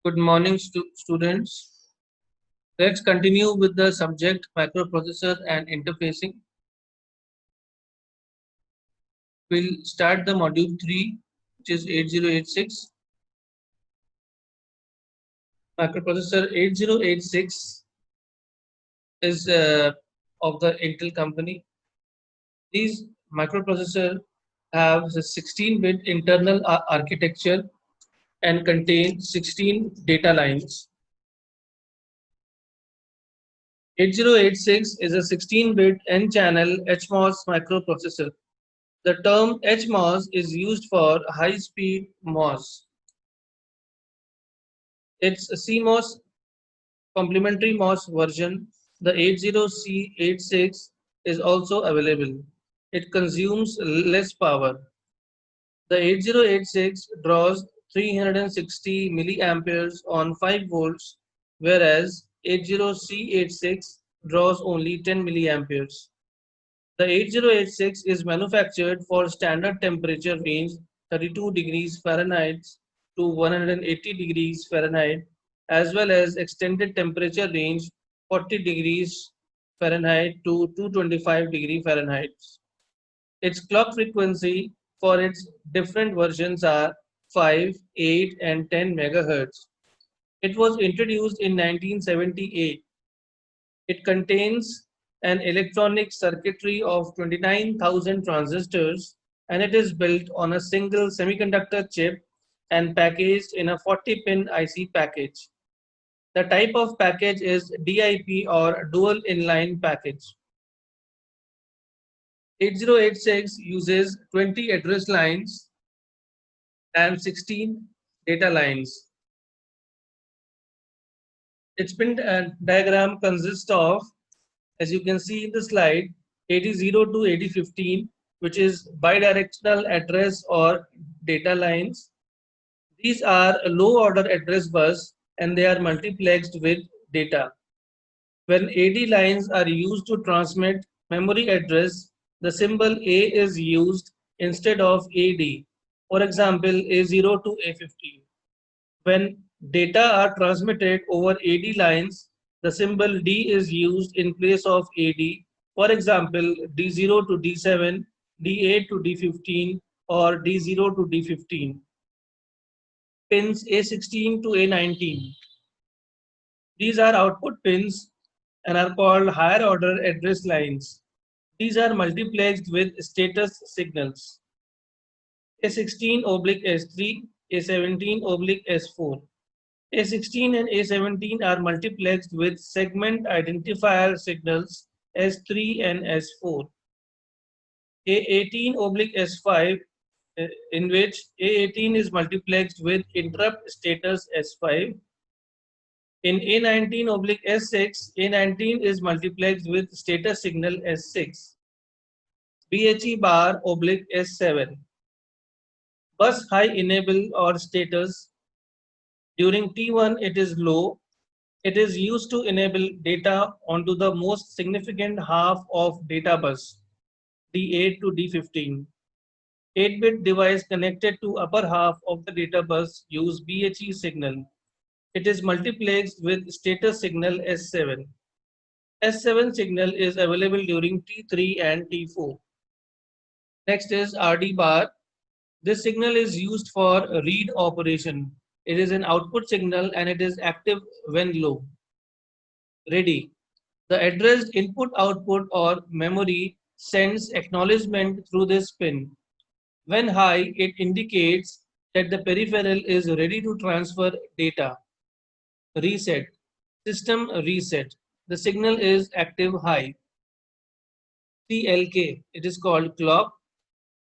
Good morning, students. Let's continue with the subject microprocessor and interfacing. We'll start the module 3, which is 8086. Microprocessor 8086 is of the Intel company. These microprocessor have a 16-bit internal architecture and contain 16 data lines. 8086 is a 16-bit N-channel HMOS microprocessor. The term HMOS is used for high-speed MOS. Its CMOS complementary MOS version, the 80C86, is also available. It consumes less power. The 8086 draws 360 milliamperes on 5 volts, whereas 80C86 draws only 10 milliamperes. The 8086 is manufactured for standard temperature range 32 degrees Fahrenheit to 180 degrees Fahrenheit, as well as extended temperature range 40 degrees Fahrenheit to 225 degrees Fahrenheit. Its clock frequency for its different versions are 5, 8 and 10 megahertz. It was introduced in 1978. It contains an electronic circuitry of 29,000 transistors, and it is built on a single semiconductor chip and packaged in a 40-pin IC package. The type of package is DIP or dual inline package. 8086 uses 20 address lines and 16 data lines. Its pin diagram consists of, as you can see in the slide, 80 to 8015, which is bidirectional address or data lines. These are a low order address bus and they are multiplexed with data. When AD lines are used to transmit memory address, the symbol A is used instead of AD. For example, A0 to A15. When data are transmitted over AD lines, the symbol D is used in place of AD. For example, D0 to D7, D8 to D15, or D0 to D15. Pins A16 to A19. These are output pins and are called higher order address lines. These are multiplexed with status signals. A16 oblique S3, A17 oblique S4. A16 and A17 are multiplexed with segment identifier signals S3 and S4. A18 oblique S5, in which A18 is multiplexed with interrupt status S5. In A19 oblique S6, A19 is multiplexed with status signal S6. BHE bar oblique S7. Bus high enable or status. During T1 it is low. It is used to enable data onto the most significant half of data bus, D8 to D15. 8-bit device connected to upper half of the data bus use BHE signal. It is multiplexed with status signal S7. S7 signal is available during T3 and T4. Next is RD bar. This signal is used for read operation. It is an output signal and it is active when low. Ready. The addressed input output or memory sends acknowledgement through this pin. When high, it indicates that the peripheral is ready to transfer data. Reset. System reset. The signal is active high. CLK. It is called clock.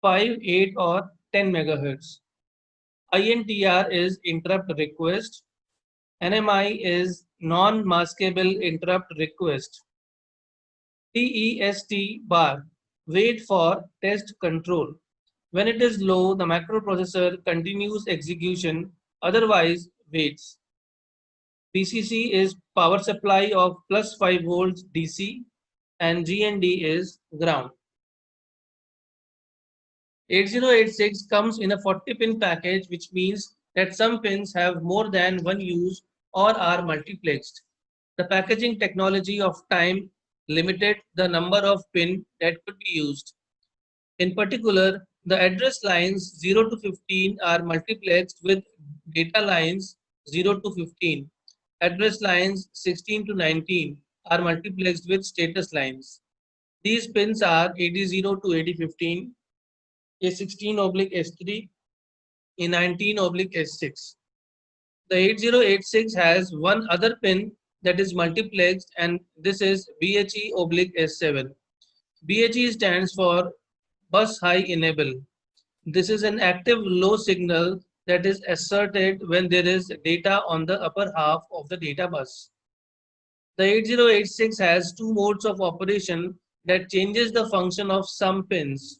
5, 8 or 10 megahertz. INTR is interrupt request. NMI is non-maskable interrupt request. TEST bar, wait for test control. When it is low, the microprocessor continues execution, otherwise waits. VCC is power supply of plus 5 volts DC and GND is ground. 8086 comes in a 40-pin package, which means that some pins have more than one use or are multiplexed. The packaging technology of time limited the number of pin that could be used. In particular, the address lines 0 to 15 are multiplexed with data lines 0 to 15. Address lines 16 to 19 are multiplexed with status lines. These pins are AD0 to AD15, A16 oblique S3, A19 oblique S6. The 8086 has one other pin that is multiplexed, and this is BHE oblique S7. BHE stands for bus high enable. This is an active low signal that is asserted when there is data on the upper half of the data bus. The 8086 has two modes of operation that changes the function of some pins.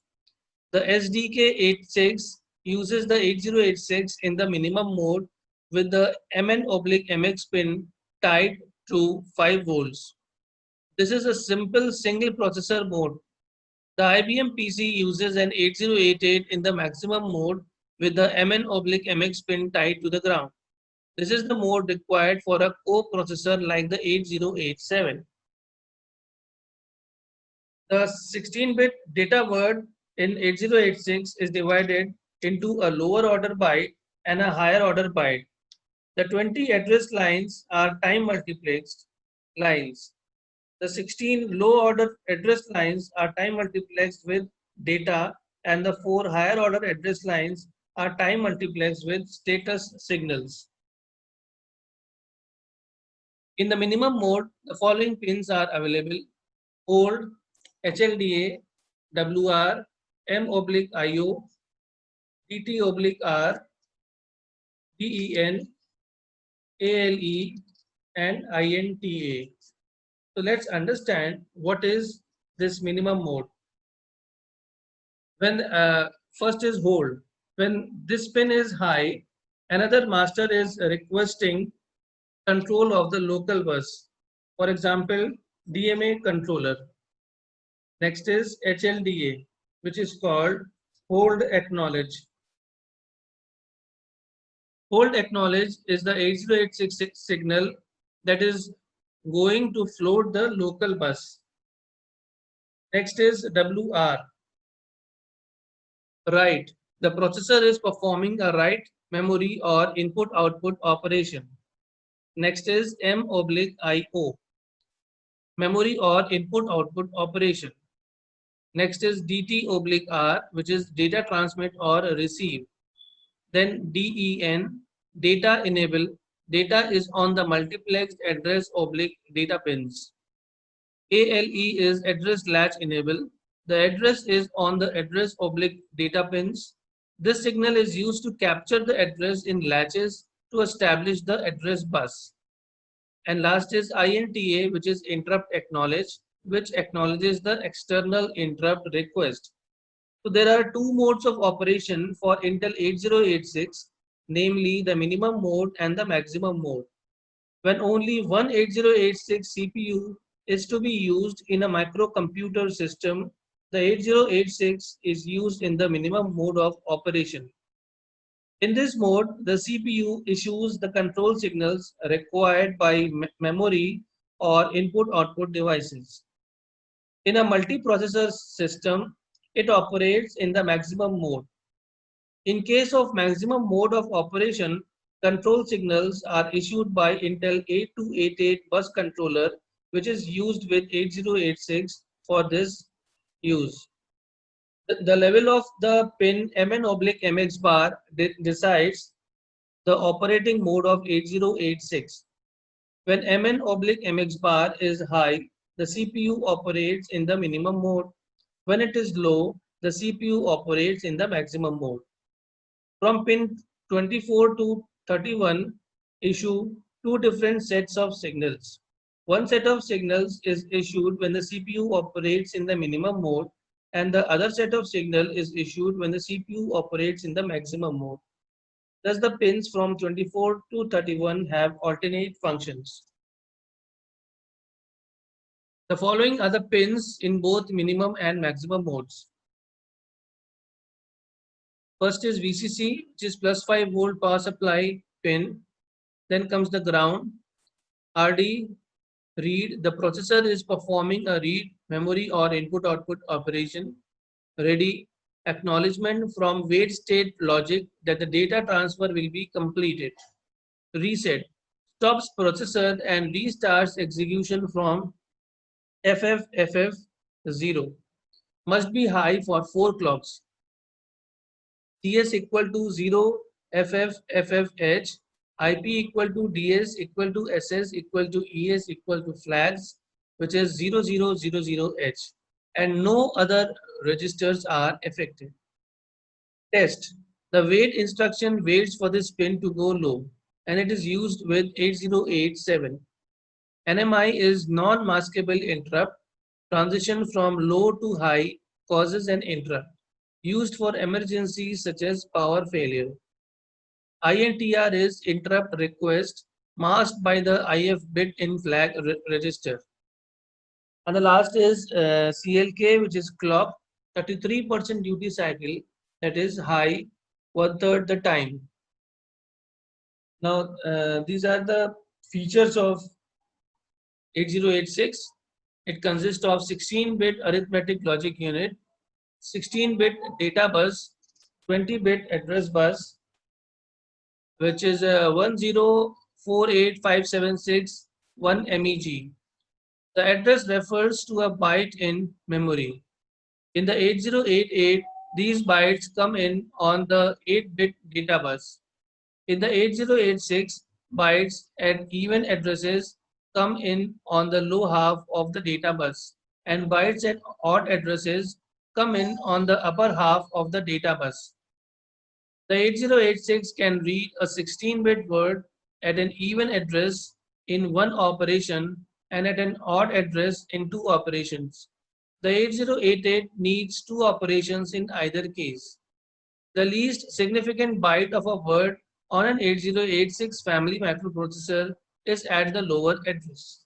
The SDK86 uses the 8086 in the minimum mode with the MN/MX pin tied to 5 volts. This is a simple single processor mode. The IBM PC uses an 8088 in the maximum mode with the MN/MX pin tied to the ground. This is the mode required for a co-processor like the 8087. The 16-bit data word in 8086 is divided into a lower order byte and a higher order byte. The 20 address lines are time multiplexed lines. The 16 low order address lines are time multiplexed with data, and the 4 higher order address lines are time multiplexed with status signals. In the minimum mode, the following pins are available: hold, HLDA, WR, M/IO, DT/R, DEN, ALE, and INTA. So let's understand what is this minimum mode. When first is hold. When this pin is high, another master is requesting control of the local bus. For example, DMA controller. Next is HLDA, which is called hold acknowledge. Hold acknowledge is the 8086 signal that is going to float the local bus. Next is WR, write. The processor is performing a write memory or input output operation. Next is M/IO, memory or input output operation. Next is DT/R, which is data transmit or receive. Then DEN, data enable. Data is on the multiplexed address oblique data pins. ALE is address latch enable. The address is on the address oblique data pins. This signal is used to capture the address in latches to establish the address bus. And last is INTA, which is interrupt acknowledge, which acknowledges the external interrupt request. So there are two modes of operation for Intel 8086, namely the minimum mode and the maximum mode. When only one 8086 CPU is to be used in a microcomputer system, the 8086 is used in the minimum mode of operation. In this mode, the CPU issues the control signals required by memory or input-output devices. In a multiprocessor system, it operates in the maximum mode. In case of maximum mode of operation, control signals are issued by Intel 8288 bus controller, which is used with 8086 for this use. The level of the pin MN/MX bar decides the operating mode of 8086. When MN/MX bar is high, the CPU operates in the minimum mode. When it is low, the CPU operates in the maximum mode. From pin 24 to 31, issue two different sets of signals. One set of signals is issued when the CPU operates in the minimum mode, and the other set of signal is issued when the CPU operates in the maximum mode. Thus, the pins from 24 to 31 have alternate functions. The following are the pins in both minimum and maximum modes. First is VCC, which is plus 5 volt power supply pin. Then comes the ground. RD, read. The processor is performing a read, memory or input output operation. Ready, acknowledgement from wait state logic that the data transfer will be completed. Reset, stops processor and restarts execution from FFFF0. Must be high for 4 clocks. CS equal to 0 FFFFH, IP equal to DS equal to SS equal to ES equal to flags, which is 0000H, and no other registers are affected. Test. The wait instruction waits for this pin to go low, and it is used with 8087. NMI is non-maskable interrupt. Transition from low to high causes an interrupt, used for emergencies such as power failure. INTR is interrupt request masked by the IF bit in flag register. And the last is CLK, which is clock, 33% duty cycle, that is high, 1/3 the time. Now, these are the features of 8086. It consists of 16-bit arithmetic logic unit, 16-bit data bus, 20-bit address bus, which is 1048576 MEG. The address refers to a byte in memory. In the 8088, these bytes come in on the 8-bit data bus. In the 8086, bytes and even addresses come in on the low half of the data bus, and bytes and odd addresses come in on the upper half of the data bus. The 8086 can read a 16-bit word at an even address in one operation and at an odd address in two operations. The 8088 needs two operations in either case. The least significant byte of a word on an 8086 family microprocessor is at the lower address.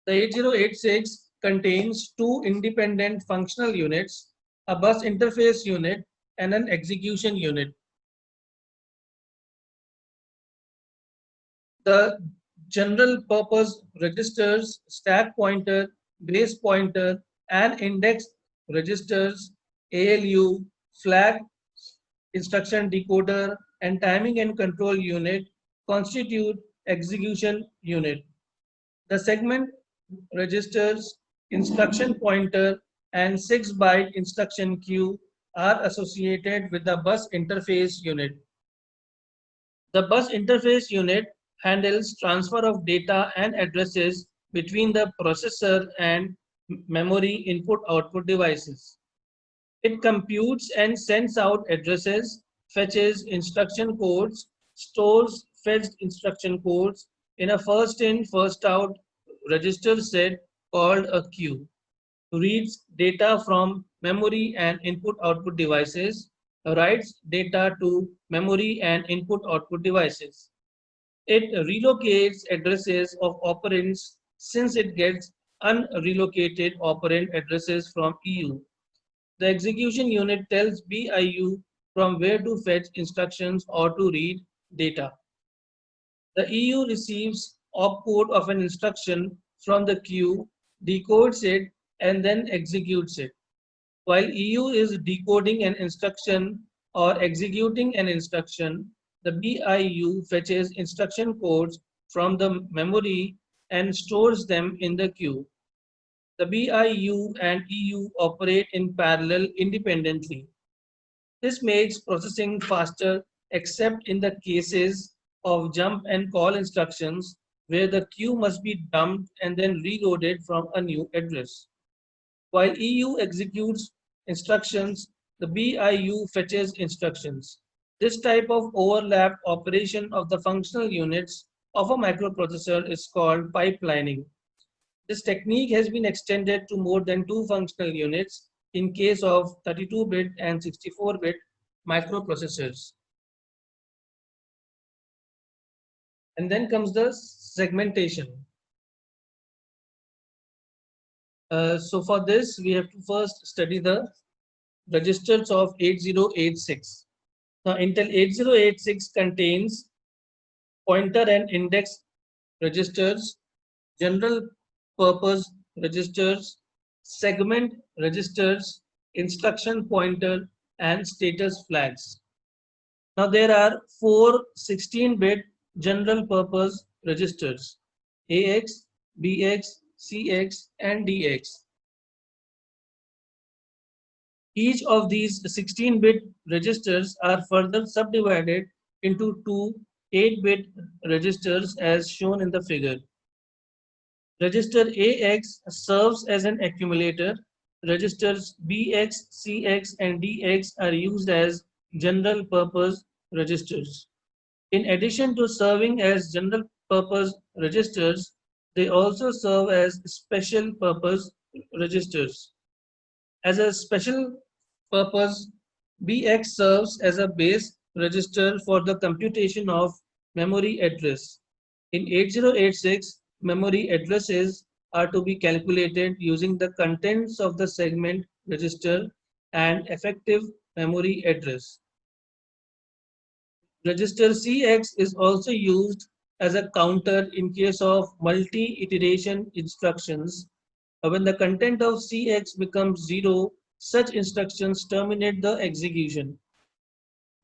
The 8086 contains two independent functional units, a bus interface unit and an execution unit. The general purpose registers, stack pointer, base pointer, and index registers, ALU, flag, instruction decoder, and timing and control unit constitute execution unit. The segment registers, instruction pointer, and 6-byte instruction queue are associated with the bus interface unit. The bus interface unit handles transfer of data and addresses between the processor and memory input-output devices. It computes and sends out addresses, fetches instruction codes, stores fetched instruction codes in a first-in, first-out register set called a queue, reads data from memory and input-output devices, writes data to memory and input-output devices. It relocates addresses of operands since it gets unrelocated operand addresses from EU. The execution unit tells BIU from where to fetch instructions or to read data. The EU receives opcode of an instruction from the queue, decodes it, and then executes it. While EU is decoding an instruction or executing an instruction, the BIU fetches instruction codes from the memory and stores them in the queue. The BIU and EU operate in parallel independently. This makes processing faster except in the cases of jump and call instructions where the queue must be dumped and then reloaded from a new address. While EU executes instructions, the BIU fetches instructions. This type of overlapped operation of the functional units of a microprocessor is called pipelining. This technique has been extended to more than two functional units in case of 32-bit and 64-bit microprocessors. And then comes the segmentation. So for this, we have to first study the registers of 8086. Now, Intel 8086 contains pointer and index registers, general purpose registers, segment registers, instruction pointer, and status flags. Now there are four 16-bit general purpose registers: AX, BX, CX, and DX. Each of these 16-bit registers are further subdivided into two 8-bit registers as shown in the figure. Register AX serves as an accumulator. Registers BX, CX, and DX are used as general purpose registers. In addition to serving as general purpose registers, they also serve as special purpose registers. As a special purpose, BX serves as a base register for the computation of memory address. In 8086, memory addresses are to be calculated using the contents of the segment register and effective memory address. Register CX is also used as a counter in case of multi-iteration instructions. When the content of CX becomes 0, such instructions terminate the execution.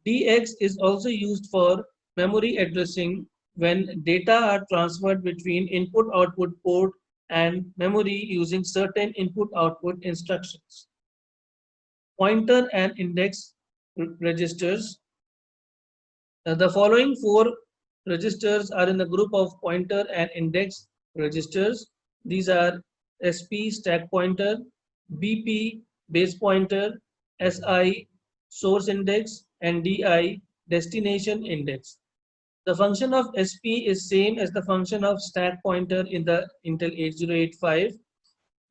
DX is also used for memory addressing when data are transferred between input-output port and memory using certain input-output instructions. Pointer and index registers. The following four registers are in the group of pointer and index registers. These are SP stack pointer, BP base pointer, SI source index, and DI destination index. The function of SP is same as the function of stack pointer in the Intel 8085.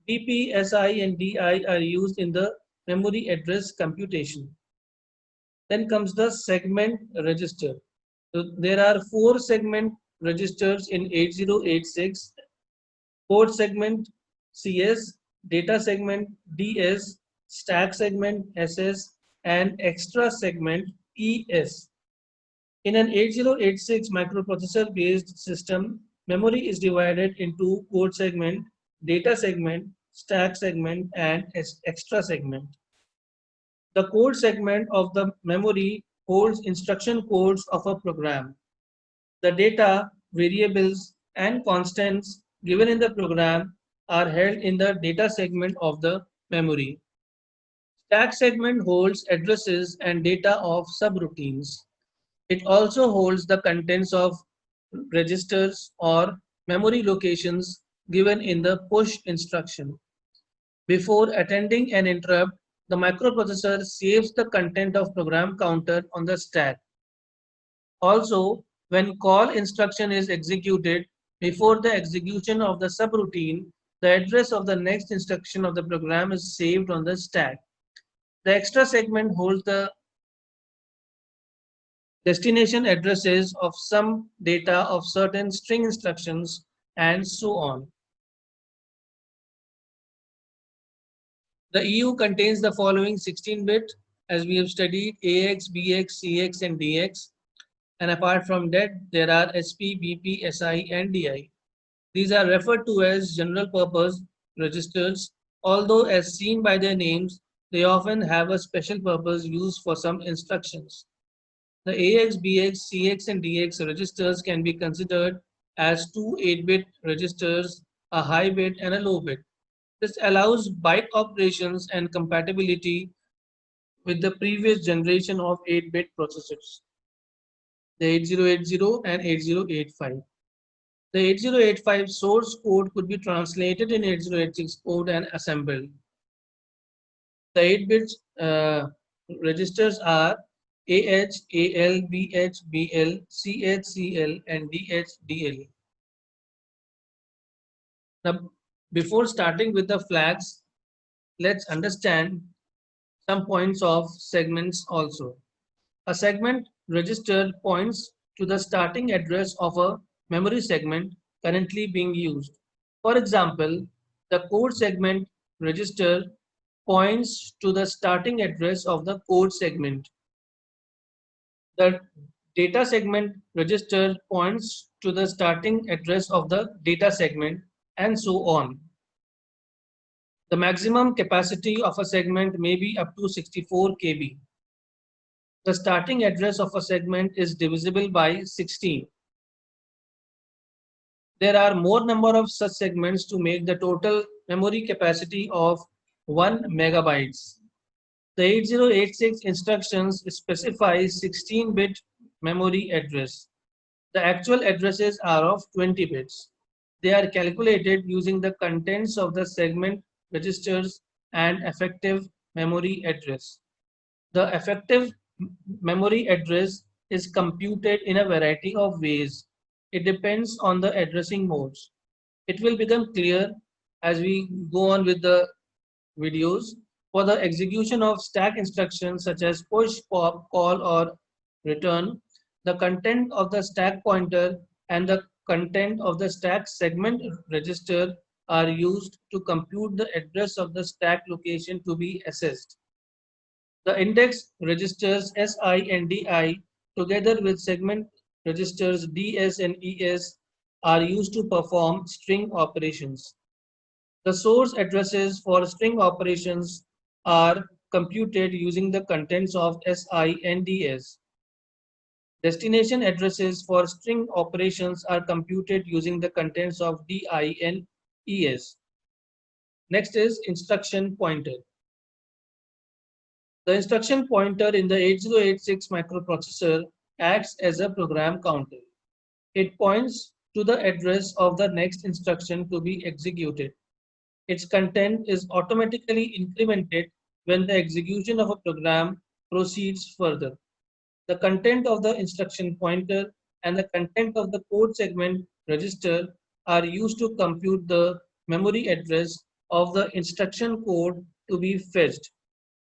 BP, SI, and DI are used in the memory address computation. Then comes the segment register. So there are four segment registers in 8086: port segment CS, data segment DS, stack segment SS, and extra segment ES. In an 8086 microprocessor based system, memory is divided into code segment, data segment, stack segment, and extra segment. The code segment of the memory holds instruction codes of a program. The data, variables, and constants given in the program are held in the data segment of the memory. Stack segment holds addresses and data of subroutines. It also holds the contents of registers or memory locations given in the push instruction. Before attending an interrupt, the microprocessor saves the content of program counter on the stack. Also, when call instruction is executed, before the execution of the subroutine, the address of the next instruction of the program is saved on the stack. The extra segment holds the destination addresses of some data of certain string instructions and so on. The EU contains the following 16-bit, as we have studied: AX, BX, CX, and DX. And apart from that, there are SP, BP, SI, and DI. These are referred to as general purpose registers, although as seen by their names, they often have a special purpose used for some instructions. The AX, BX, CX, and DX registers can be considered as two 8-bit registers, a high bit and a low bit. This allows byte operations and compatibility with the previous generation of 8-bit processors, the 8080 and 8085. The 8085 source code could be translated in 8086 code and assembled. The 8-bit registers are AH, AL, BH, BL, CH, CL, and DH, DL. Now, before starting with the flags, let's understand some points of segments also. A segment register points to the starting address of a memory segment currently being used. For example, the code segment register points to the starting address of the code segment. The data segment register points to the starting address of the data segment, and so on. The maximum capacity of a segment may be up to 64 KB. The starting address of a segment is divisible by 16. There are more number of such segments to make the total memory capacity of 1 megabytes. The 8086 instructions specify 16-bit memory address. The actual addresses are of 20 bits. They are calculated using the contents of the segment registers and effective memory address. The effective memory address is computed in a variety of ways. It depends on the addressing modes. It will become clear as we go on with the videos. For the execution of stack instructions such as push, pop, call, or return, the content of the stack pointer and the content of the stack segment register are used to compute the address of the stack location to be accessed. The index registers SI and DI together with segment registers DS and ES are used to perform string operations. The source addresses for string operations are computed using the contents of SI and DS. Destination addresses for string operations are computed using the contents of DI and ES. Next is instruction pointer. The instruction pointer in the 8086 microprocessor acts as a program counter. It points to the address of the next instruction to be executed. Its content is automatically incremented when the execution of a program proceeds further. The content of the instruction pointer and the content of the code segment register are used to compute the memory address of the instruction code to be fetched.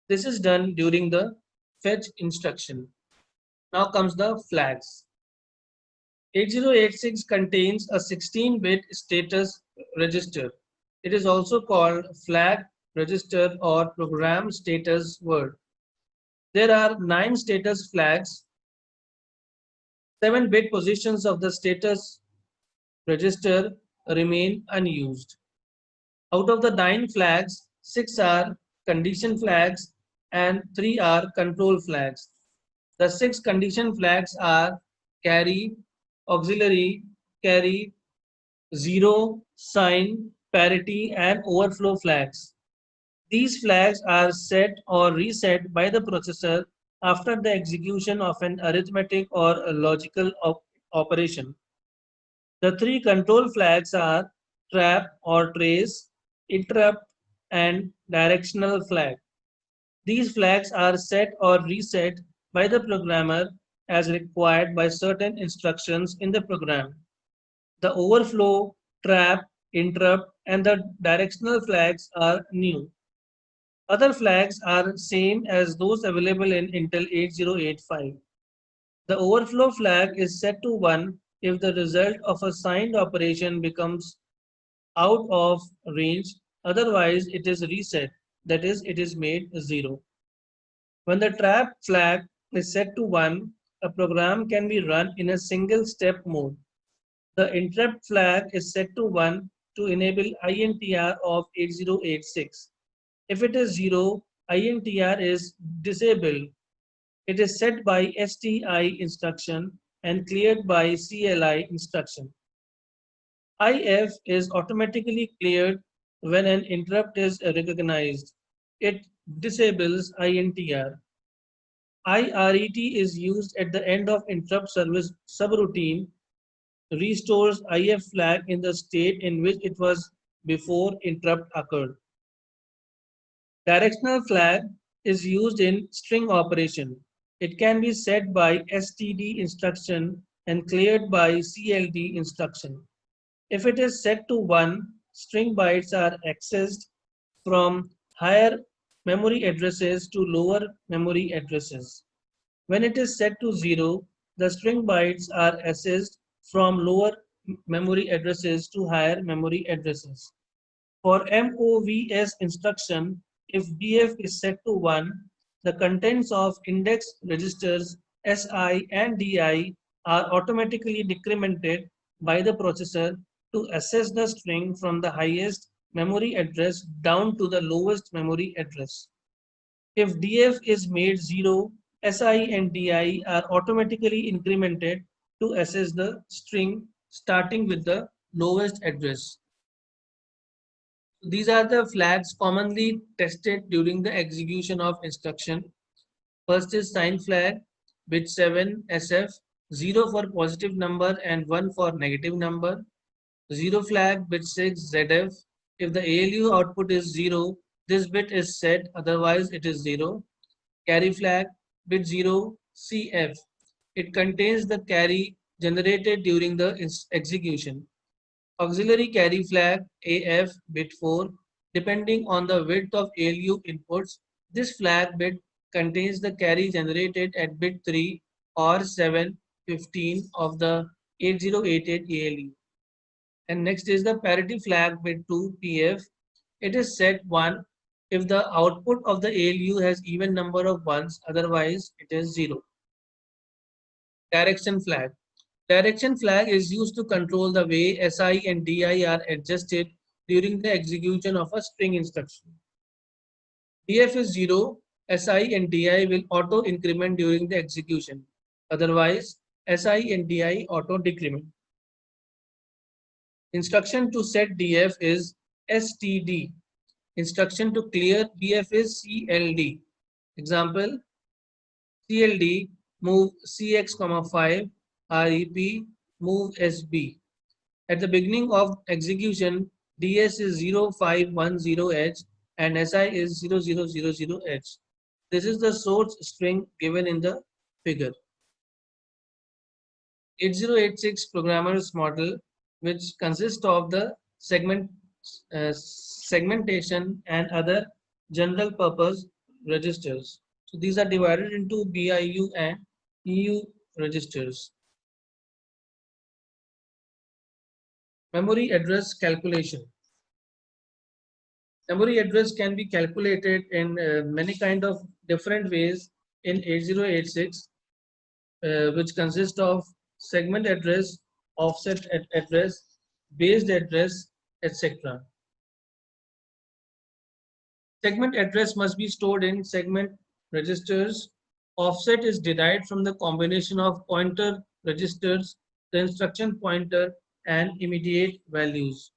This is done during the fetch instruction. Now comes the flags. 8086 contains a 16-bit status register. It is also called flag register or program status word. There are 9 status flags. 7-bit positions of the status register remain unused. Out of the 9 flags, 6 are condition flags and 3 are control flags. The 6 condition flags are carry, auxiliary, carry, zero, sign, parity, and overflow flags. These flags are set or reset by the processor after the execution of an arithmetic or a logical operation. The 3 control flags are trap or trace, interrupt, and directional flag. These flags are set or reset by the programmer as required by certain instructions in the program. The overflow, trap, interrupt, and the directional flags are new. Other flags are same as those available in Intel 8085. The overflow flag is set to 1 if the result of a signed operation becomes out of range, otherwise it is reset, that is, it is made 0. When the trap flag is set to 1, a program can be run in a single step mode. The interrupt flag is set to 1 to enable INTR of 8086. If it is 0, INTR is disabled. It is set by STI instruction and cleared by CLI instruction. IF is automatically cleared when an interrupt is recognized. It disables INTR. IRET is used at the end of interrupt service subroutine, restores IF flag in the state in which it was before interrupt occurred. Directional flag is used in string operation. It can be set by STD instruction and cleared by CLD instruction. If it is set to 1, string bytes are accessed from higher memory addresses to lower memory addresses. When it is set to 0, the string bytes are accessed from lower memory addresses to higher memory addresses. For MOVS instruction, if DF is set to 1, the contents of index registers SI and DI are automatically decremented by the processor to assess the string from the highest memory address down to the lowest memory address. If DF is made 0, SI and DI are automatically incremented to assess the string starting with the lowest address. These are the flags commonly tested during the execution of instruction. First is sign flag, bit 7 SF, 0 for positive number and 1 for negative number. 0 flag, bit 6 ZF. If the ALU output is 0, this bit is set, otherwise it is 0. Carry flag, bit 0 CF. It contains the carry generated during the execution. Auxiliary carry flag AF bit 4. Depending on the width of ALU inputs, this flag bit contains the carry generated at bit 3 or 7, 15 of the 8088 ALU. And next is the parity flag bit 2 PF. It is set 1 if the output of the ALU has even number of ones, otherwise it is 0. Direction flag. Direction flag is used to control the way SI and DI are adjusted during the execution of a string instruction. DF is 0, SI and DI will auto increment during the execution. Otherwise, SI and DI auto decrement. Instruction to set DF is STD. Instruction to clear DF is CLD. Example, CLD move CX, 5, REP move SB. At the beginning of execution, DS is 0510H and SI is 0000H. This is the source string given in the figure. 8086 programmer's model, which consists of the segmentation and other general purpose registers. So these are divided into BIU and EU registers. Memory address calculation. Memory address can be calculated in many kind of different ways in 8086, which consist of segment address, offset address, based address, etc. Segment address must be stored in segment registers. Offset is derived from the combination of pointer registers, the instruction pointer, and immediate values.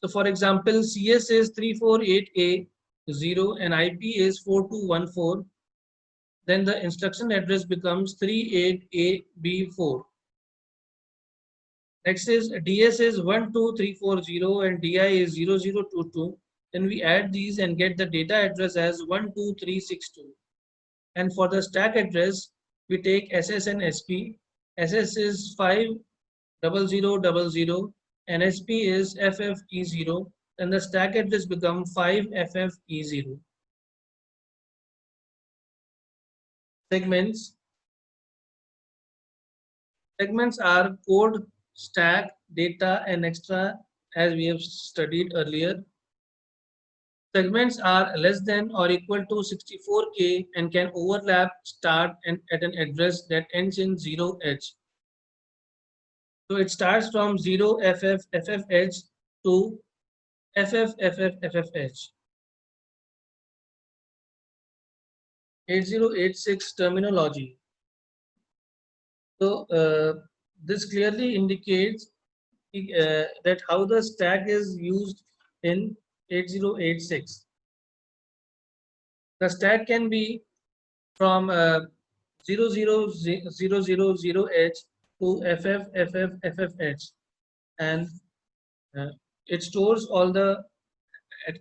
So for example, CS is 348A0 and IP is 4214. Then the instruction address becomes 38AB4. Next is DS is 12340 and DI is 0022. Then we add these and get the data address as 12362. And for the stack address, we take SS and SP. SS is 50000 and SP is FFE0. Then the stack address becomes 5FFE0. Segments. Segments are code, stack, data, and extra, as we have studied earlier. Segments are less than or equal to 64K and can overlap start and at an address that ends in 0H. So it starts from 0FFFFH to FFFFFH. 8086 terminology. So this clearly indicates that how the stack is used in 8086. The stack can be from 00000H to FFFFFH, and it stores all the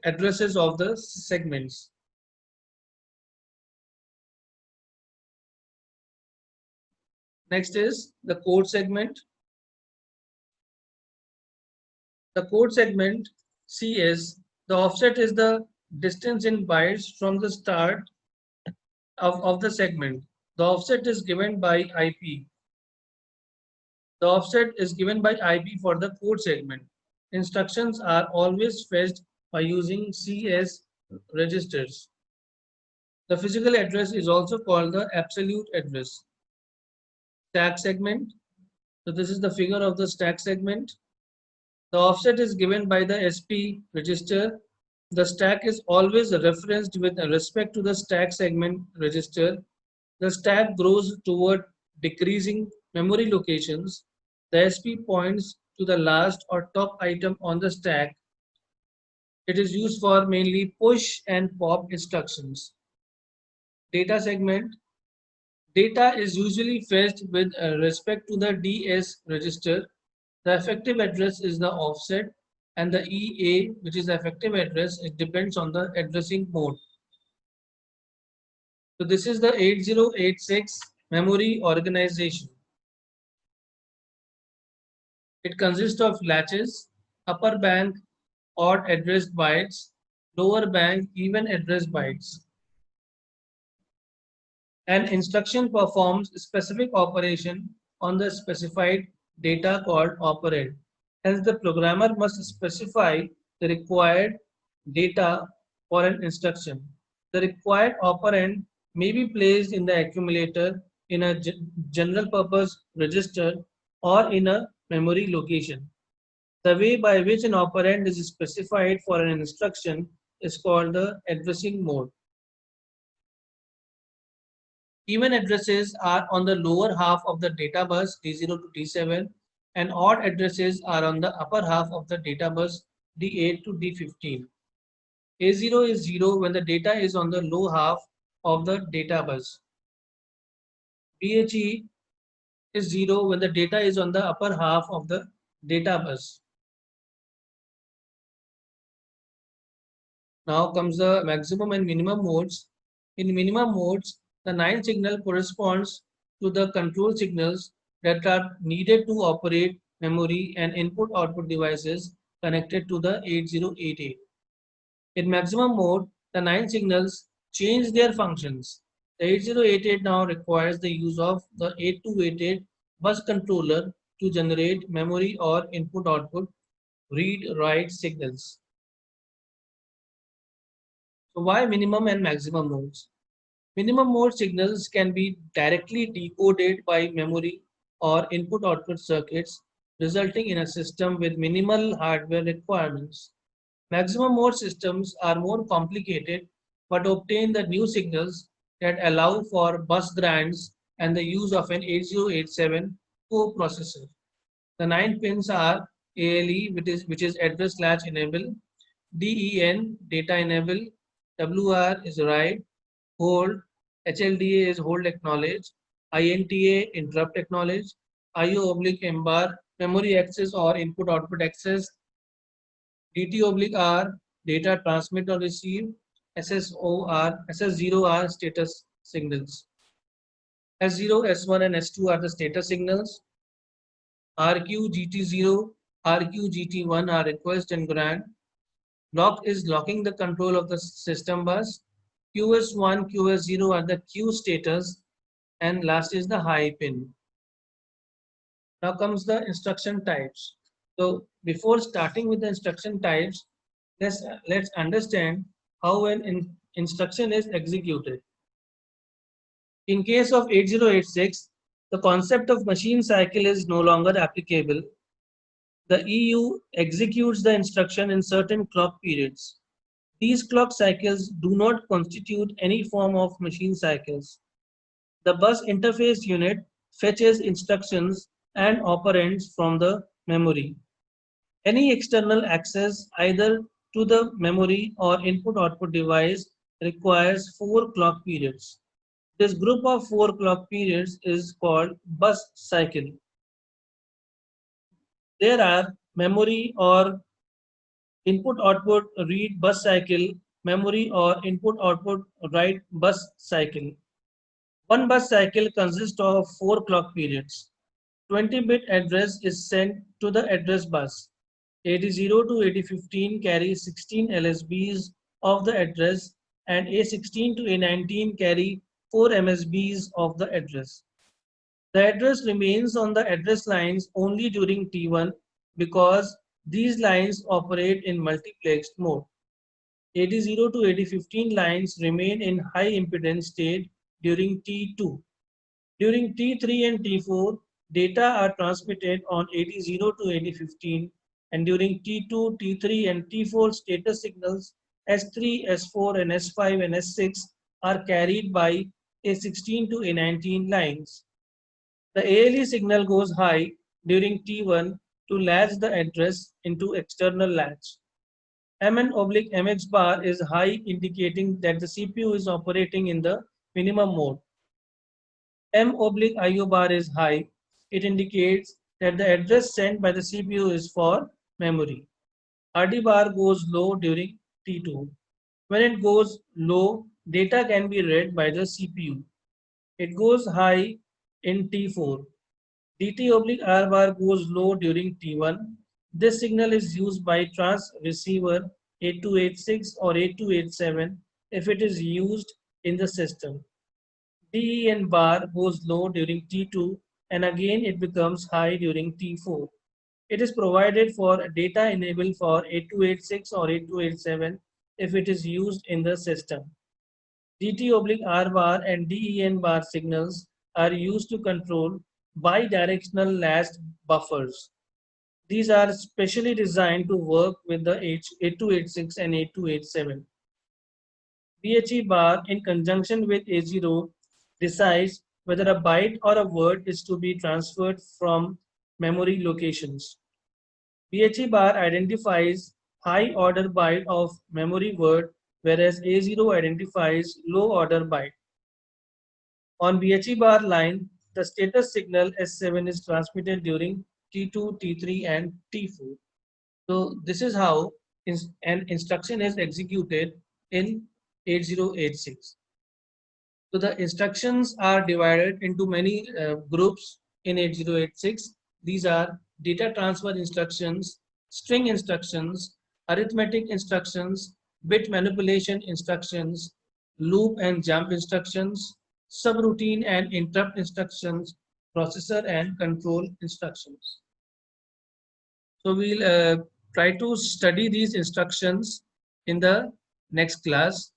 addresses of the segments. Next is the code segment. The code segment CS, the offset is the distance in bytes from the start of the segment. The offset is given by IP. The offset is given by IP for the code segment. Instructions are always fetched by using CS registers. The physical address is also called the absolute address. Stack segment. So this is the figure of the stack segment. The offset is given by the SP register. The stack is always referenced with respect to the stack segment register. The stack grows toward decreasing memory locations. The SP points to the last or top item on the stack. It is used for mainly push and pop instructions. Data segment. Data is usually fetched with respect to the DS register. The effective address is the offset, and the EA, which is the effective address, it depends on the addressing mode. So this is the 8086 memory organization. It consists of latches, upper bank odd addressed bytes, lower bank even addressed bytes. An instruction performs specific operation on the specified data called operand. Hence, the programmer must specify the required data for an instruction. The required operand may be placed in the accumulator in a general purpose register or in a memory location. The way by which an operand is specified for an instruction is called the addressing mode. Even addresses are on the lower half of the data bus D0 to D7 and odd addresses are on the upper half of the data bus D8 to D15. A0 is 0 when the data is on the low half of the data bus. BHE is 0 when the data is on the upper half of the data bus. Now comes the maximum and minimum modes. In minimum modes, the 9 signal corresponds to the control signals that are needed to operate memory and input-output devices connected to the 8088. In maximum mode, the 9 signals change their functions. The 8088 now requires the use of the 8288 bus controller to generate memory or input-output read-write signals. So why minimum and maximum modes? Minimum mode signals can be directly decoded by memory or input-output circuits, resulting in a system with minimal hardware requirements. Maximum mode systems are more complicated but obtain the new signals that allow for bus grands and the use of an 8087 coprocessor. The 9 pins are ALE, which is address latch enable, DEN data enable, WR is write, hold, HLDA is hold acknowledge, INTA interrupt acknowledge, IO oblique MBAR memory access or input output access, DT oblique R data transmit or receive, SS0R status signals. S0, S1 and S2 are the status signals. RQ, GT0, RQ, GT1 are request and grant. Lock is locking the control of the system bus. QS1, QS0 are the queue status, and last is the high pin. Now comes the instruction types. So before starting with the instruction types, let's understand how an instruction is executed. In case of 8086, the concept of machine cycle is no longer applicable. The EU executes the instruction in certain clock periods. These clock cycles do not constitute any form of machine cycles. The bus interface unit fetches instructions and operands from the memory. Any external access either to the memory or input-output device requires 4 clock periods. This group of 4 clock periods is called bus cycle. There are memory or input-output read bus cycle, memory or input-output write bus cycle. One bus cycle consists of 4 clock periods. 20-bit address is sent to the address bus. 80 to 8015 carry 16 LSBs of the address and A16 to A19 carry 4 MSBs of the address. The address remains on the address lines only during T1 because these lines operate in multiplexed mode. AD0 to AD15 lines remain in high impedance state during T2. During T3 and T4, data are transmitted on AD0 to AD15, and during T2, T3 and T4 status signals S3, S4 and S5 and S6 are carried by A16 to A19 lines. The ALE signal goes high during T1 to latch the address into external latch. MN/MX bar is high, indicating that the CPU is operating in the minimum mode. M/IO bar is high. It indicates that the address sent by the CPU is for memory. RD bar goes low during T2. When it goes low, data can be read by the CPU. It goes high in T4. DT/R bar goes low during T1. This signal is used by transceiver 8286 or 8287 if it is used in the system. DEN bar goes low during T2 and again it becomes high during T4. It is provided for data enable for 8286 or 8287 if it is used in the system. DT/R bar and DEN bar signals are used to control bidirectional latched buffers. These are specially designed to work with the 8286 and 8287. BHE bar in conjunction with A0 decides whether a byte or a word is to be transferred from memory locations. BHE bar identifies high order byte of memory word, whereas A0 identifies low order byte. On BHE bar line, the status signal S7 is transmitted during T2, T3 and T4. So this is how an instruction is executed in 8086. So the instructions are divided into many groups in 8086. These are data transfer instructions, string instructions, arithmetic instructions, bit manipulation instructions, loop and jump instructions, subroutine and interrupt instructions, processor and control instructions. So we'll try to study these instructions in the next class.